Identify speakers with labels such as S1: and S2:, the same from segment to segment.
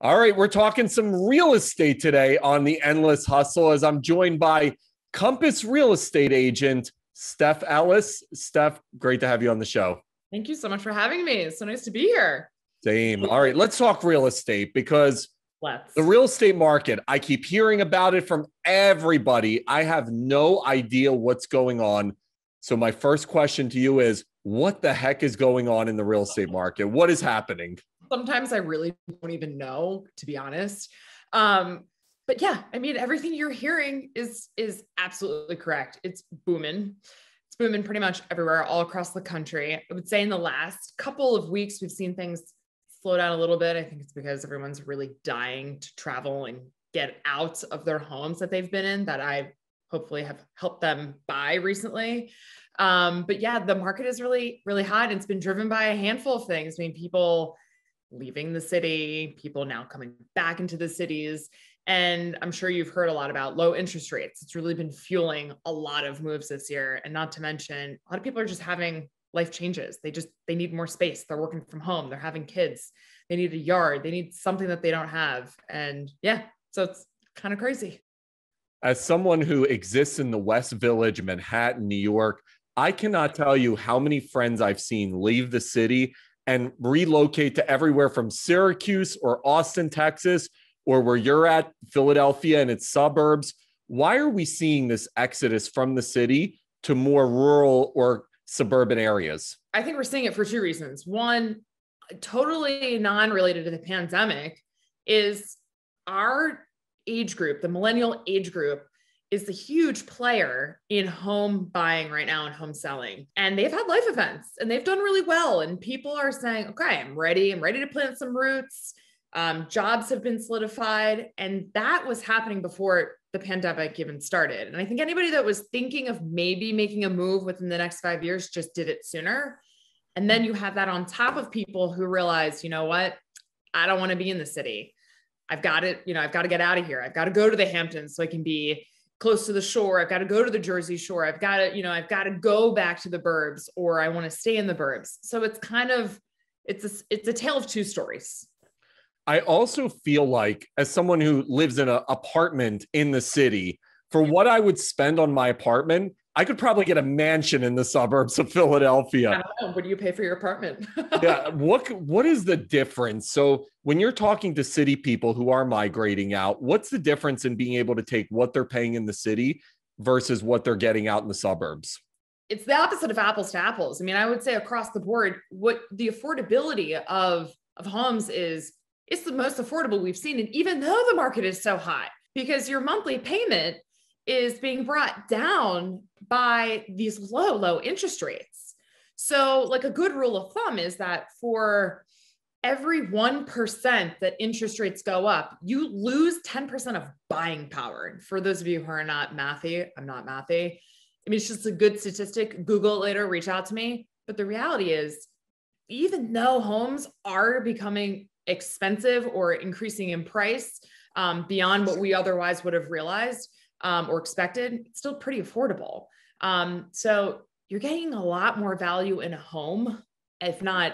S1: All right, we're talking some real estate today on the Endless Hustle as I'm joined by Compass real estate agent, Steph Ellis. Steph, great to have you on the show.
S2: Thank you so much for having me. It's so nice to be here.
S1: Same. All right, let's talk real estate because the real estate market, I keep hearing about it from everybody. I have no idea what's going on. So my first question to you is, what the heck is going on in the real estate market? What is happening?
S2: Sometimes I really don't even know, to be honest. But yeah, I mean, everything you're hearing is absolutely correct. It's booming. It's booming pretty much everywhere, all across the country. I would say in the last couple of weeks, we've seen things slow down a little bit. I think it's because everyone's really dying to travel and get out of their homes that they've been in, that I hopefully have helped them buy recently. But yeah, the market is really, really hot. It's been driven by a handful of things. I mean, people leaving the city, people now coming back into the cities. And I'm sure you've heard a lot about low interest rates. It's really been fueling a lot of moves this year. And not to mention, a lot of people are just having life changes. They need more space. They're working from home. They're having kids. They need a yard. They need something that they don't have. And yeah, so it's kind of crazy.
S1: As someone who exists in the West Village, Manhattan, New York, I cannot tell you how many friends I've seen leave the city and relocate to everywhere from Syracuse or Austin, Texas, or where you're at, Philadelphia and its suburbs. Why are we seeing this exodus from the city to more rural or suburban areas?
S2: I think we're seeing it for two reasons. One, totally non-related to the pandemic, is our age group, the millennial age group, is the huge player in home buying right now and home selling. And they've had life events and they've done really well. And people are saying, okay, I'm ready to plant some roots. Jobs have been solidified. And that was happening before the pandemic even started. And I think anybody that was thinking of maybe making a move within the next 5 years just did it sooner. And then you have that on top of people who realize, you know what, I don't want to be in the city. I've got to get out of here. I've got to go to the Hamptons so I can be close to the shore. I've got to go to the Jersey Shore. I've got to go back to the burbs, or I want to stay in the burbs. So it's kind of, it's a tale of two stories.
S1: I also feel like, as someone who lives in an apartment in the city, for what I would spend on my apartment, I could probably get a mansion in the suburbs of Philadelphia.
S2: I don't know. What do you pay for your apartment?
S1: Yeah. What is the difference? So when you're talking to city people who are migrating out, what's the difference in being able to take what they're paying in the city versus what they're getting out in the suburbs?
S2: It's the opposite of apples to apples. I mean, I would say across the board, what the affordability of homes is, it's the most affordable we've seen. And even though the market is so hot, because your monthly payment is being brought down by these low interest rates. So like a good rule of thumb is that for every 1% that interest rates go up, you lose 10% of buying power. And for those of you who are not mathy, I'm not mathy. I mean, it's just a good statistic. Google it later, reach out to me. But the reality is, even though homes are becoming expensive or increasing in price beyond what we otherwise would have realized or expected, it's still pretty affordable. So you're getting a lot more value in a home, if not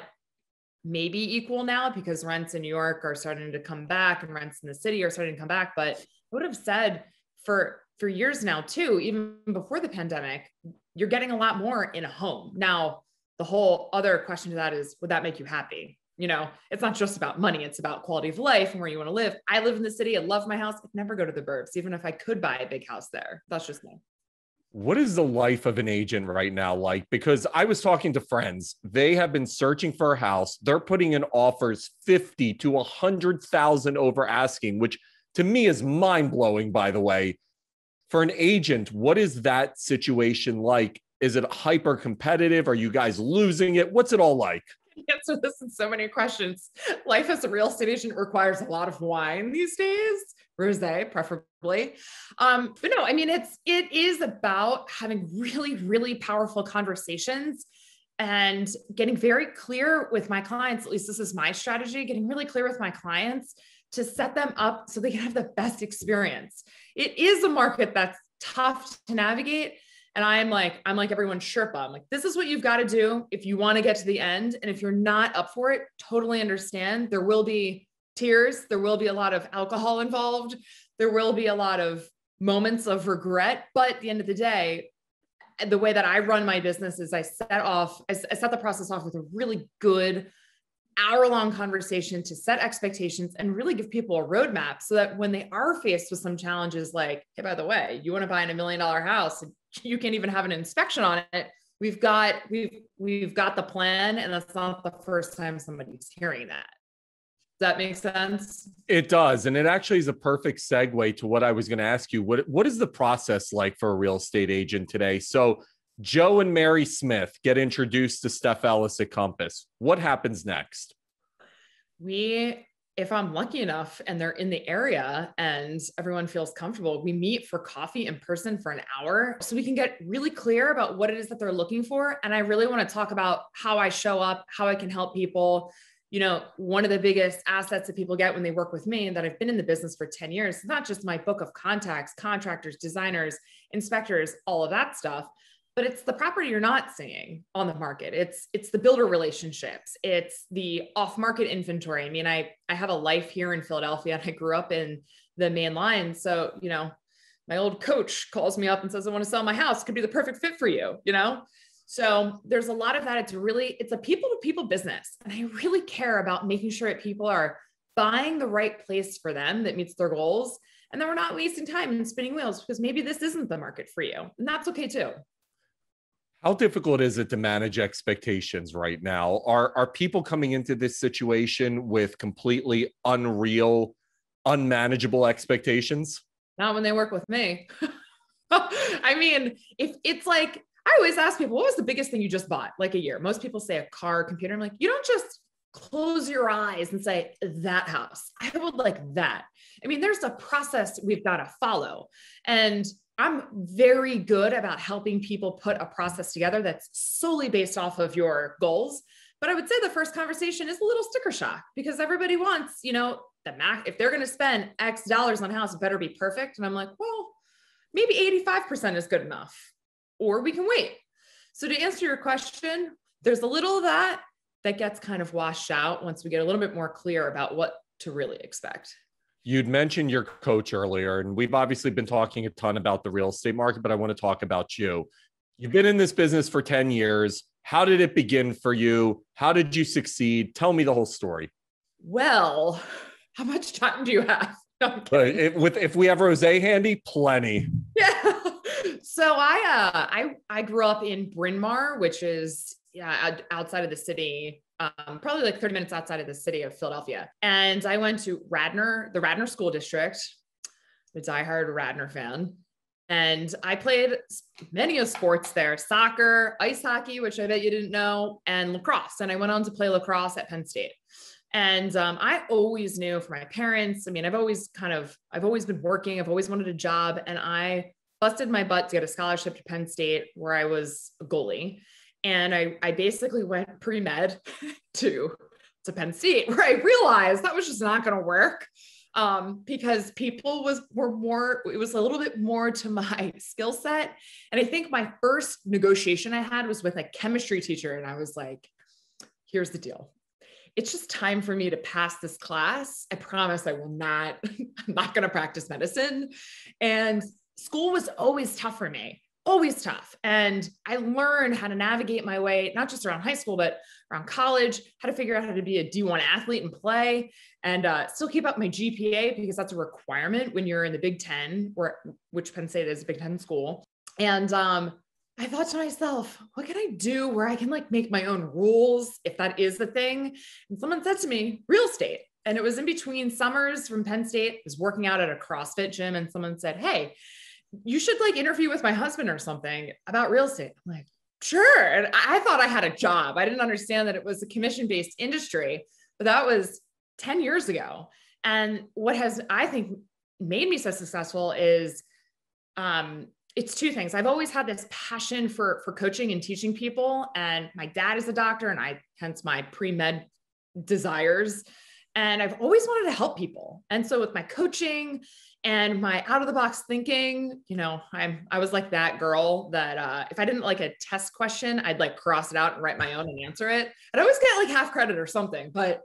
S2: maybe equal now, because rents in New York are starting to come back and rents in the city are starting to come back. But I would have said for years now too, even before the pandemic, you're getting a lot more in a home. Now, the whole other question to that is, would that make you happy? You know, it's not just about money. It's about quality of life and where you want to live. I live in the city. I love my house. I'd never go to the burbs, even if I could buy a big house there. That's just me.
S1: What is the life of an agent right now like? Because I was talking to friends. They have been searching for a house. They're putting in offers 50 to 100,000 over asking, which to me is mind blowing, by the way. For an agent, what is that situation like? Is it hyper competitive? Are you guys losing it? What's it all like?
S2: Answer this in so many questions. Life as a real estate agent requires a lot of wine these days, rosé preferably. But no, I mean, it is about having really, really powerful conversations and getting very clear with my clients. At least this is my strategy, getting really clear with my clients to set them up so they can have the best experience. It is a market that's tough to navigate. And I'm like everyone's Sherpa. I'm like, this is what you've got to do if you want to get to the end. And if you're not up for it, totally understand. There will be tears. There will be a lot of alcohol involved. There will be a lot of moments of regret. But at the end of the day, the way that I run my business is I set the process off with a really good hour-long conversation to set expectations and really give people a roadmap so that when they are faced with some challenges like, hey, by the way, you want to buy in $1 million house, and you can't even have an inspection on it. We've got the plan, and that's not the first time somebody's hearing that. Does that make sense?
S1: It does. And it actually is a perfect segue to what I was going to ask you. What is the process like for a real estate agent today? So Joe and Mary Smith get introduced to Steph Ellis at Compass. What happens next?
S2: If I'm lucky enough and they're in the area and everyone feels comfortable, we meet for coffee in person for an hour so we can get really clear about what it is that they're looking for. And I really want to talk about how I show up, how I can help people. You know, one of the biggest assets that people get when they work with me, and that I've been in the business for 10 years, it's not just my book of contacts, contractors, designers, inspectors, all of that stuff, but it's the property you're not seeing on the market. It's the builder relationships. It's the off-market inventory. I mean, I have a life here in Philadelphia, and I grew up in the main line. So, you know, my old coach calls me up and says, I want to sell my house. It could be the perfect fit for you, you know? So there's a lot of that. It's a people to people business. And I really care about making sure that people are buying the right place for them that meets their goals. And then we're not wasting time and spinning wheels because maybe this isn't the market for you. And that's okay too.
S1: How difficult is it to manage expectations right now? Are people coming into this situation with completely unreal, unmanageable expectations?
S2: Not when they work with me. I mean, if it's like, I always ask people, what was the biggest thing you just bought? Like a year. Most people say a car, a computer. I'm like, you don't just close your eyes and say that house. I would like that. I mean, there's a process we've got to follow. And I'm very good about helping people put a process together that's solely based off of your goals. But I would say the first conversation is a little sticker shock because everybody wants, you know, the max. If they're going to spend X dollars on a house, it better be perfect. And I'm like, well, maybe 85% is good enough, or we can wait. So to answer your question, there's a little of that gets kind of washed out once we get a little bit more clear about what to really expect.
S1: You'd mentioned your coach earlier, and we've obviously been talking a ton about the real estate market, but I want to talk about you. You've been in this business for 10 years. How did it begin for you? How did you succeed? Tell me the whole story.
S2: Well, how much time do you have? No,
S1: if we have rosé handy, plenty.
S2: Yeah. So I grew up in Bryn Mawr, which is outside of the city, probably like 30 minutes outside of the city of Philadelphia. And I went to the Radnor School District, a diehard Radnor fan. And I played many of sports there: soccer, ice hockey, which I bet you didn't know, and lacrosse. And I went on to play lacrosse at Penn State. And I always knew from my parents, I mean, I've always been working. I've always wanted a job. And I busted my butt to get a scholarship to Penn State where I was a goalie. And I basically went pre-med to Penn State, where I realized that was just not going to work because people were more, it was a little bit more to my skill set. And I think my first negotiation I had was with a chemistry teacher. And I was like, here's the deal. It's just time for me to pass this class. I promise I'm not going to practice medicine. And school was always tough for me. Always tough. And I learned how to navigate my way, not just around high school, but around college, how to figure out how to be a D1 athlete and play and still keep up my GPA because that's a requirement when you're in the Big Ten, which Penn State is a Big Ten school. And I thought to myself, what can I do where I can like make my own rules if that is the thing? And someone said to me, real estate. And it was in between summers from Penn State. I was working out at a CrossFit gym and someone said, hey, you should like interview with my husband or something about real estate. I'm like, sure. And I thought I had a job. I didn't understand that it was a commission-based industry, but that was 10 years ago. And what has, I think, made me so successful is it's two things. I've always had this passion for coaching and teaching people. And my dad is a doctor and hence my pre-med desires. And I've always wanted to help people. And so with my coaching and my out of the box thinking, you know, I was like that girl that if I didn't like a test question, I'd like cross it out and write my own and answer it. I'd always get like half credit or something. But,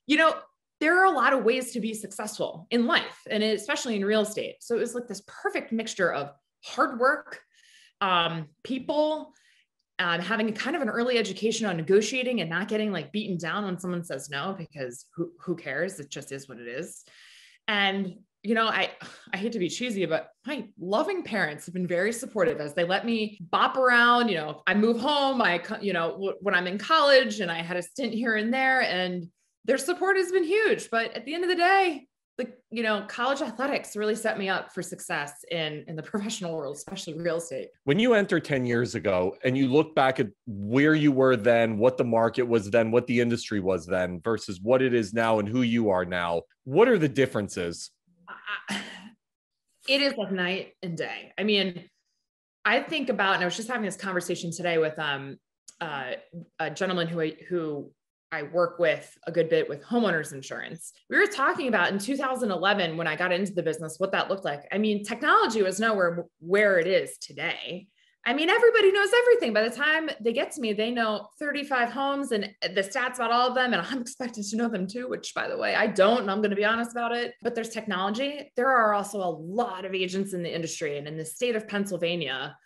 S2: you know, there are a lot of ways to be successful in life, and especially in real estate. So it was like this perfect mixture of hard work, people, having kind of an early education on negotiating and not getting like beaten down when someone says no, because who cares? It just is what it is. And, I hate to be cheesy, but my loving parents have been very supportive as they let me bop around. I move home, when I'm in college, and I had a stint here and there, and their support has been huge. But at the end of the day, college athletics really set me up for success in the professional world, especially real estate.
S1: When you entered 10 years ago and you look back at where you were then, what the market was then, what the industry was then versus what it is now and who you are now, what are the differences?
S2: It is like night and day. I mean, I think about, and I was just having this conversation today with a gentleman who I work with a good bit with homeowners insurance. We were talking about in 2011, when I got into the business, what that looked like. I mean, technology was nowhere where it is today. I mean, everybody knows everything. By the time they get to me, they know 35 homes and the stats about all of them. And I'm expected to know them too, which, by the way, I don't, and I'm going to be honest about it. But there's technology. There are also a lot of agents in the industry. And in the state of Pennsylvania,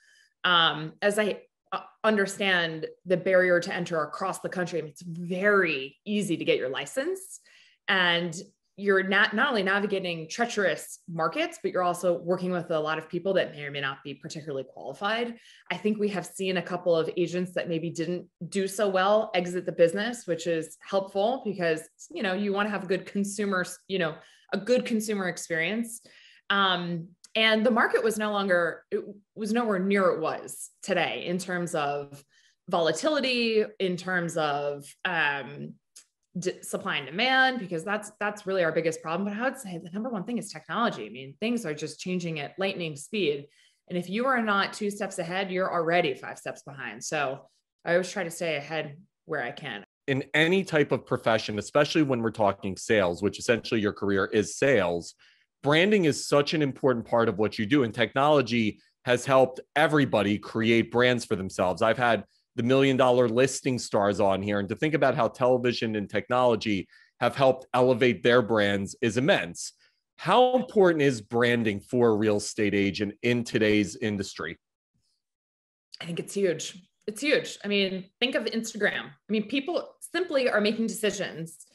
S2: as I understand the barrier to enter across the country, I mean, it's very easy to get your license, and you're not only navigating treacherous markets, but you're also working with a lot of people that may or may not be particularly qualified. I think we have seen a couple of agents that maybe didn't do so well exit the business, which is helpful because, you want to have a good consumer experience. And the market was nowhere near it was today in terms of volatility, in terms of supply and demand, because that's really our biggest problem. But I would say the number one thing is technology. I mean, things are just changing at lightning speed. And if you are not 2 steps ahead, you're already 5 steps behind. So I always try to stay ahead where I can.
S1: In any type of profession, especially when we're talking sales, which essentially your career is sales, branding is such an important part of what you do. And technology has helped everybody create brands for themselves. I've had the $1 Million Listing Stars on here, and to think about how television and technology have helped elevate their brands is immense. How important is branding for a real estate agent in today's industry?
S2: I think it's huge. It's huge. I mean, think of Instagram. I mean, people simply are making decisions.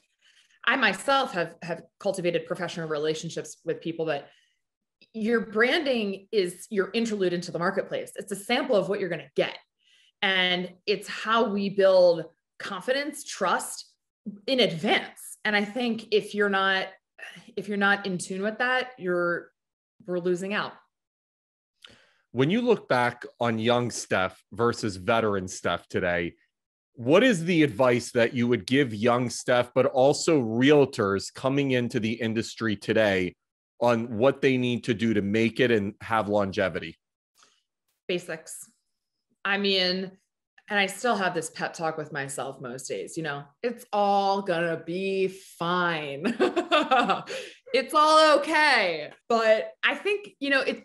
S2: I myself have cultivated professional relationships with people that your branding is your interlude into the marketplace. It's a sample of what you're going to get. And it's how we build confidence, trust in advance. And I think if you're not in tune with that, we're losing out.
S1: When you look back on young Steph versus veteran Steph today, what is the advice that you would give young Steph, but also realtors coming into the industry today on what they need to do to make it and have longevity?
S2: Basics. I mean, and I still have this pep talk with myself most days, it's all gonna be fine. It's all okay. But I think,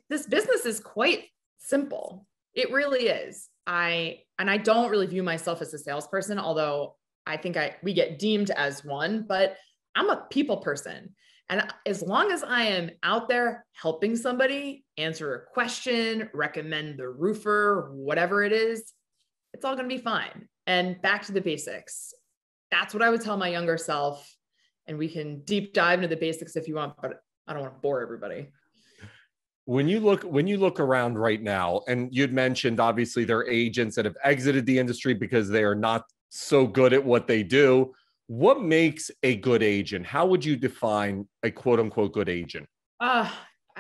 S2: this business is quite simple. It really is. I don't really view myself as a salesperson, although I think we get deemed as one, but I'm a people person. And as long as I am out there helping somebody answer a question, recommend the roofer, whatever it is, it's all going to be fine. And back to the basics. That's what I would tell my younger self. And we can deep dive into the basics if you want, but I don't want to bore everybody.
S1: When you look around right now, and you'd mentioned, obviously, there are agents that have exited the industry because they are not so good at what they do. What makes a good agent? How would you define a quote unquote good agent?
S2: I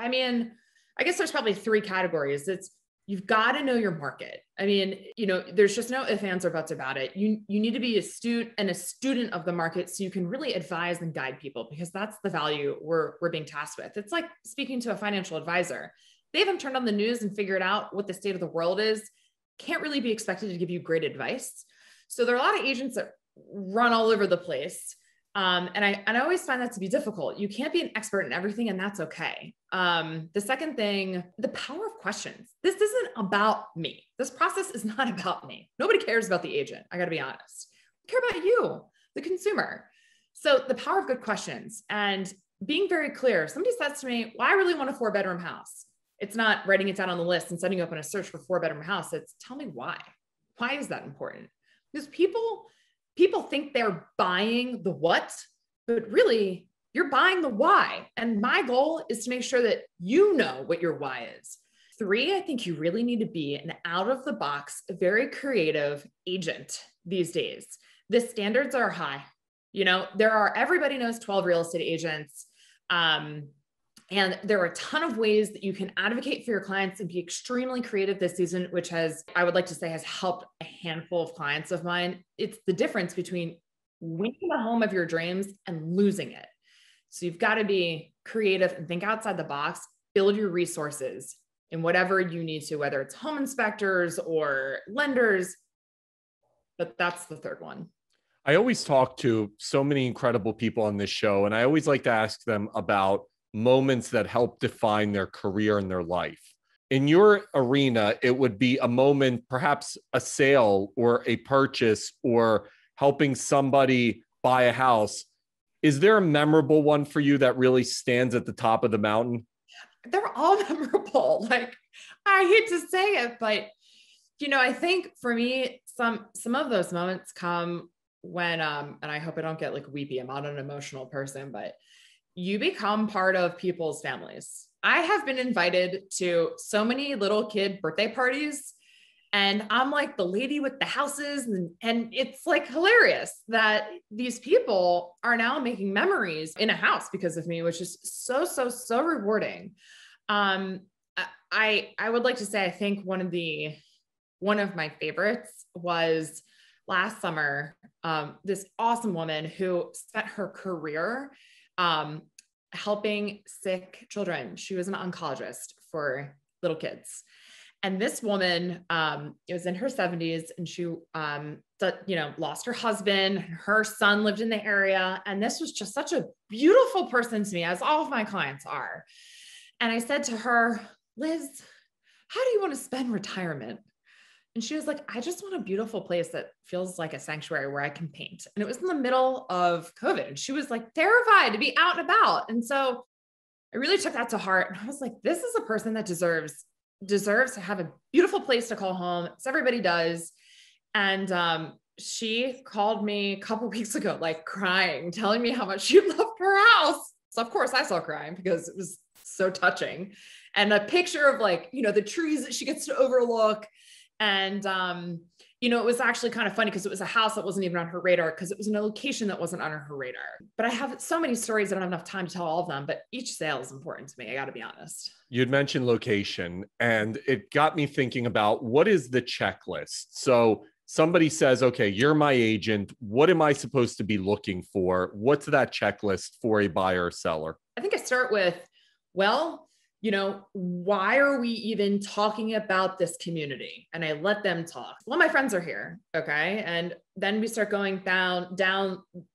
S2: mean, I guess there's probably 3 categories. You've got to know your market. I mean, there's just no ifs, ands, or buts about it. You need to be astute and a student of the market so you can really advise and guide people, because that's the value we're being tasked with. It's like speaking to a financial advisor. They haven't turned on the news and figured out what the state of the world is. Can't really be expected to give you great advice. So there are a lot of agents that run all over the place. And I always find that to be difficult. You can't be an expert in everything, and that's okay. The second thing, the power of questions. This isn't about me. This process is not about me. Nobody cares about the agent. I got to be honest. I care about you, the consumer. So the power of good questions and being very clear. Somebody says to me, well, I really want a 4-bedroom house. It's not writing it down on the list and setting you up on a search for 4-bedroom house. It's tell me why. Why is that important? Because people think they're buying the what, but really you're buying the why. And my goal is to make sure that you know what your why is. 3, I think you really need to be an out of the box, very creative agent these days. The standards are high. Everybody knows 12 real estate agents. And there are a ton of ways that you can advocate for your clients and be extremely creative this season, which I would like to say has helped a handful of clients of mine. It's the difference between winning the home of your dreams and losing it. So you've got to be creative and think outside the box, build your resources in whatever you need to, whether it's home inspectors or lenders, but that's the third one.
S1: I always talk to so many incredible people on this show, and I always like to ask them about moments that help define their career and their life. In your arena, it would be a moment, perhaps a sale or a purchase or helping somebody buy a house. Is there a memorable one for you that really stands at the top of the mountain?
S2: They're all memorable. Like, I hate to say it, but I think for me, some of those moments come when, and I hope I don't get like weepy. I'm not an emotional person, but you become part of people's families. I have been invited to so many little kid birthday parties, and I'm like the lady with the houses, and it's like hilarious that these people are now making memories in a house because of me, which is so, so, so rewarding. I would like to say, I think one of my favorites was last summer. This awesome woman who spent her career helping sick children. She was an oncologist for little kids. And this woman, it was in her 70s, and she, lost her husband. Her son lived in the area. And this was just such a beautiful person to me, as all of my clients are. And I said to her, Liz, how do you want to spend retirement? And she was like, I just want a beautiful place that feels like a sanctuary where I can paint. And it was in the middle of COVID. And she was like terrified to be out and about. And so I really took that to heart. And I was like, this is a person that deserves to have a beautiful place to call home. As everybody does. And she called me a couple of weeks ago, like crying, telling me how much she loved her house. So of course I saw crying because it was so touching. And a picture of like, the trees that she gets to overlook. And, it was actually kind of funny because it was a house that wasn't even on her radar because it was in a location that wasn't on her radar. But I have so many stories. I don't have enough time to tell all of them, but each sale is important to me. I got to be honest.
S1: You'd mentioned location, and it got me thinking about what is the checklist? So somebody says, okay, you're my agent. What am I supposed to be looking for? What's that checklist for a buyer or seller?
S2: I think I start with, why are we even talking about this community? And I let them talk. Well, my friends are here. Okay. And then we start going down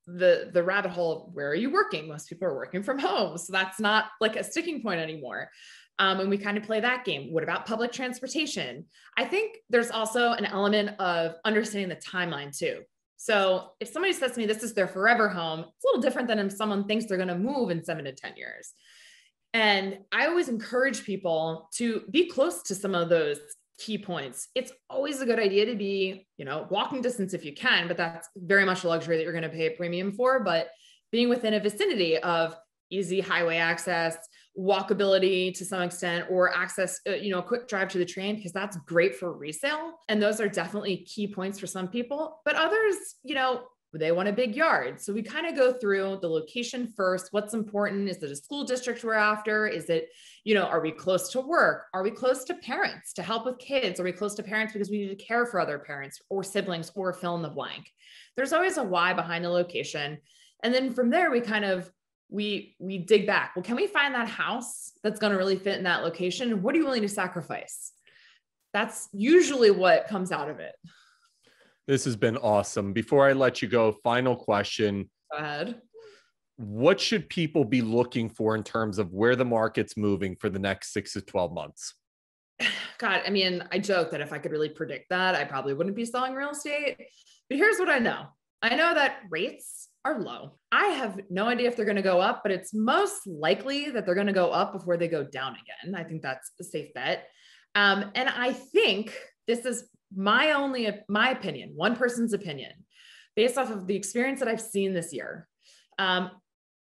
S2: the rabbit hole. Where are you working? Most people are working from home. So that's not like a sticking point anymore. And we kind of play that game. What about public transportation? I think there's also an element of understanding the timeline too. So if somebody says to me, this is their forever home, it's a little different than if someone thinks they're going to move in 7 to 10 years. And I always encourage people to be close to some of those key points. It's always a good idea to be, walking distance if you can, but that's very much a luxury that you're going to pay a premium for. But being within a vicinity of easy highway access, walkability to some extent, or access, a quick drive to the train, because that's great for resale. And those are definitely key points for some people, but others, they want a big yard. So we kind of go through the location first. What's important? Is it a school district we're after? Is it, are we close to work? Are we close to parents to help with kids? Are we close to parents because we need to care for other parents or siblings or fill in the blank? There's always a why behind the location. And then from there, we kind of, we dig back. Well, can we find that house that's going to really fit in that location? And what are you willing to sacrifice? That's usually what comes out of it.
S1: This has been awesome. Before I let you go, final question.
S2: Go ahead.
S1: What should people be looking for in terms of where the market's moving for the next 6 to 12 months?
S2: God, I joke that if I could really predict that, I probably wouldn't be selling real estate. But here's what I know. I know that rates are low. I have no idea if they're going to go up, but it's most likely that they're going to go up before they go down again. I think that's a safe bet. And I think this is my opinion, one person's opinion, based off of the experience that I've seen this year. I'm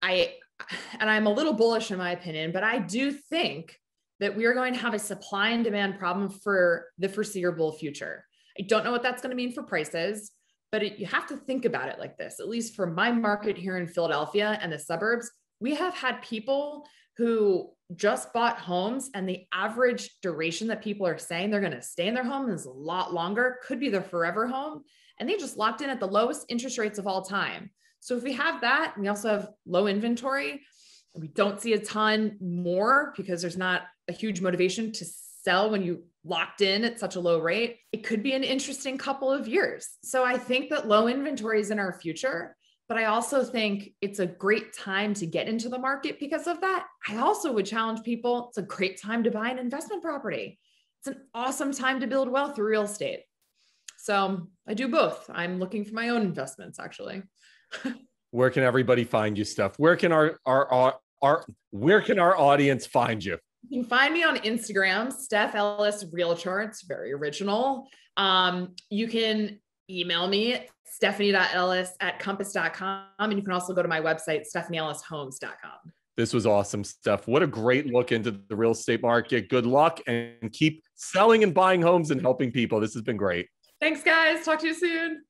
S2: a little bullish in my opinion, but I do think that we are going to have a supply and demand problem for the foreseeable future. I don't know what that's going to mean for prices, but you have to think about it like this. At least for my market here in Philadelphia and the suburbs, we have had people who just bought homes, and the average duration that people are saying they're going to stay in their home is a lot longer, could be their forever home. And they just locked in at the lowest interest rates of all time. So if we have that, and we also have low inventory, we don't see a ton more because there's not a huge motivation to sell when you locked in at such a low rate. It could be an interesting couple of years. So I think that low inventory is in our future, but I also think it's a great time to get into the market because of that. I also would challenge people. It's a great time to buy an investment property. It's an awesome time to build wealth through real estate. So I do both. I'm looking for my own investments, actually.
S1: Where can everybody find you, Steph? Where can our audience find you?
S2: You can find me on Instagram, Steph Ellis Realtor. It's very original. You can email me, stephanie.ellis@compass.com. And you can also go to my website, stephanieellishomes.com.
S1: This was awesome, Steph. What a great look into the real estate market. Good luck and keep selling and buying homes and helping people. This has been great.
S2: Thanks, guys. Talk to you soon.